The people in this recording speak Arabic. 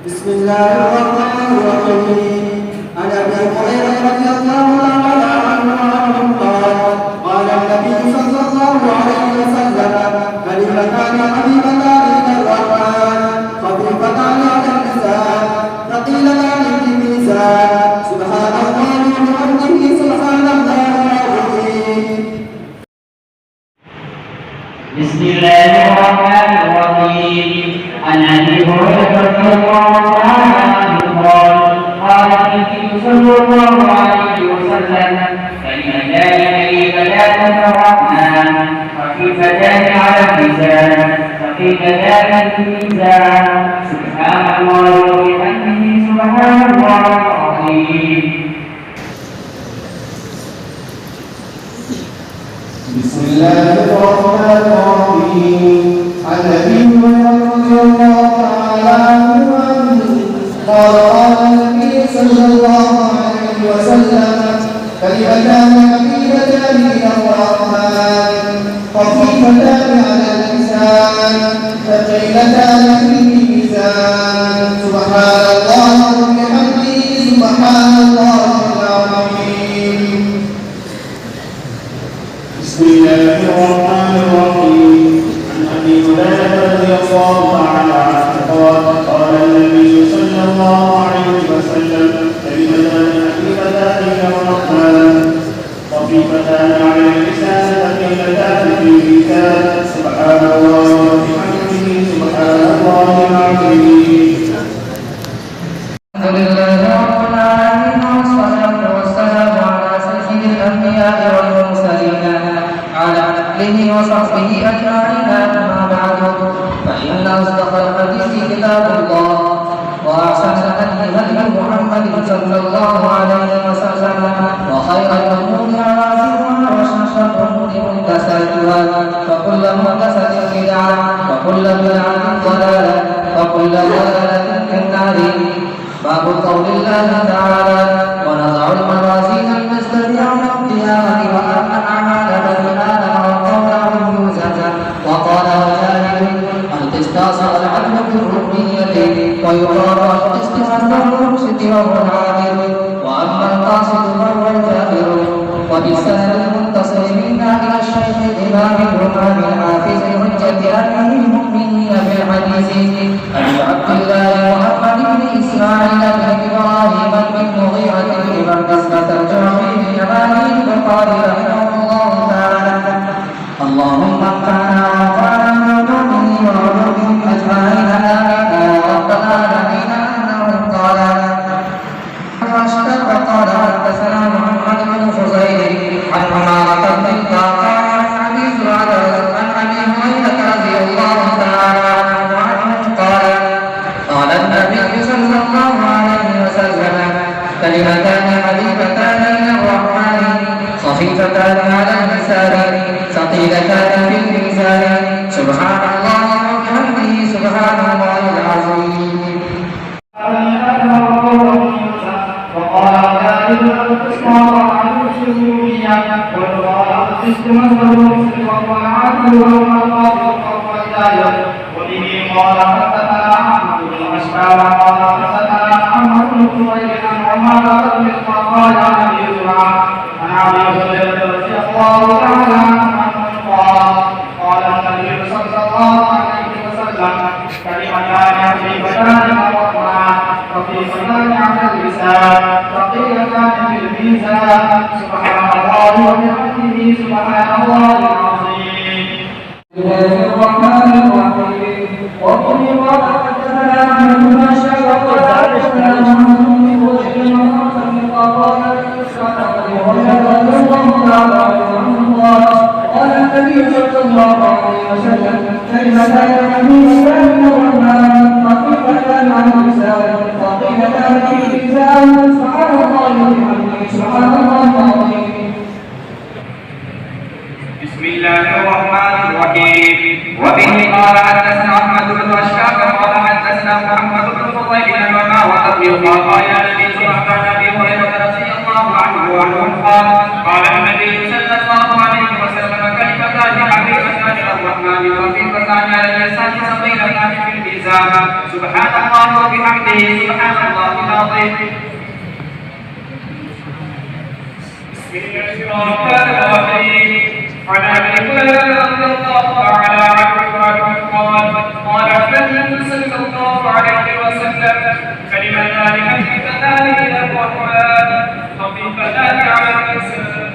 بسم الله الرحمن الرحيم. عن ابي هريره رضي الله تعالى عنه قال قال النبي صلى الله عليه وسلم: كلمتان حبيبتان الى الرحمن خفيفتان على اللسان ثقيلتان في الميزان سبحان الله وبحمده سبحان الله العظيم. بسم الله الرحمن الرحيم. عن ابي هريره رضي الله تعالى عنه قال قال النبي صلى الله عليه وسلم: كلمتان حبيبتان الرحمن خفيفتان على اللسان ثقيلتان في الميزان سبحان الله وبحمده سبحان الله العظيم. بسم الله الرحمن الرحيم. عن ابي هريره رضي الله تعالى عنه قال قال النبي صلى الله عليه وسلم: كلمتان حبيبتان الى الرحمن خفيفتان على اللسان ثقيلتان في الميزان سبحان الله وبحمده سبحان الله العظيم. بسم الله الرحمن الرحيم. عن ابي هريره رضي الله تعالى عنه قال قال النبي صلى الله عليه وسلم: كلمتان حبيبتان الى الرحمن خفيفتان على اللسان ثقيلتان في الميزان سبحان الله وبحمده سبحان الله العظيم. الحمد لله رب العالمين والصلاة والسلام على سيد الأنبياء والمرسلين على آله وصحبه أجمعين. أما بعد فإن أصدق الحديث كتاب الله وأحسن الهدي هدي محمد صلى الله عليه وسلم وخير الأمور محدثاتها وشر الأمور محدثاتها وكل محدثة بدعة وكل بدعة ضلالة وكل ضلالة في النار. باب قول الله تعالى: ونضع الموازين القسط ليوم القيامة وأن أعمال بني آدم وقوله يوزن. وقال مجاهد: القسطاس والعدل بالركنية ويقال القسط من المقسط وهو العادل وأما القاسط فهو الجابر. وبالسند المتصل منا إلى الشيخ الإمام الإمام الحافظ حجة أمير المؤمنين في الحديث أبي عبد الله محمد بن إسماعيل بن إبراهيم بن مغيرة بن بردة الجعفي بن جمال قال رحمه الله تعالى: اللهم انفعنا وانفعنا بعلومه وعلومهم أجمعين آمين يا رب العالمين. أنه قال وقال حدثنا محمد بن فضيل عن عمارة بن القعقاع عن أبي زرعة عن أبي هريرة رضي الله تعالى عنه قال قال النبي صلى الله عليه وسلم: كلمتان حبيبتان إلى الرحمن خفيفتان على اللسان ثقيلتان في الميزان سبحان الله وبحمده سبحان الله العظيم. وقال مجاهد: القسط والعدل بالسلوكية ويقال القسط مصدر المسلم وهو العدل وهو القاضي وهو الهداية. وبه قال حدثنا أحمد بن أشعث قال حدثنا محمد بن فضيل عن عمارة بن القعقاع عن أبي زرعة عن أبي هريرة رضي الله تعالى عنه قال قال النبي صلى الله عليه وسلم: كلمتان حبيبتان الى الرحمن خفيفتان على اللسان ثقيلتان في الميزان سبحان الله وبحمده سبحان الله العظيم. بسم الله الرحمن الرحيم. وقل قال حدثنا احمد بن اشعث قال حدثنا محمد بن فضيل عن عمارة بن القعقاع عن ابي هريرة رضي الله تعالى عنه قال النبي صلى الله عليه وسلم: كلمتان حبيبتان من الرحمن خفيفتان على اللسان ثقيلتان في الميزان سبحان الله وبحمده سبحان الله العظيم. بسم الله الرحمن الرحيم. وبه قال حدثنا احمد بن اشعث قال حدثنا محمد بن فضيل عن عمارة بن القعقاع عن ابي زرعة عن ابي هريرة رضي الله عنه قال قال النبي صلى الله عليه وسلم: كلمتان حبيبتان الى الرحمن خفيفتان وارزقنا على الإحسان صغيرة في الميزان سبحان الله وبحمده سبحان الله العظيم. بسم الله الرحمن الرحيم. عن ابي هريره رضي الله تعالى عنه قال النبي صلى الله عليه وسلم كلمتان خفيفتان الى الرحمن خفيفتان على اللسان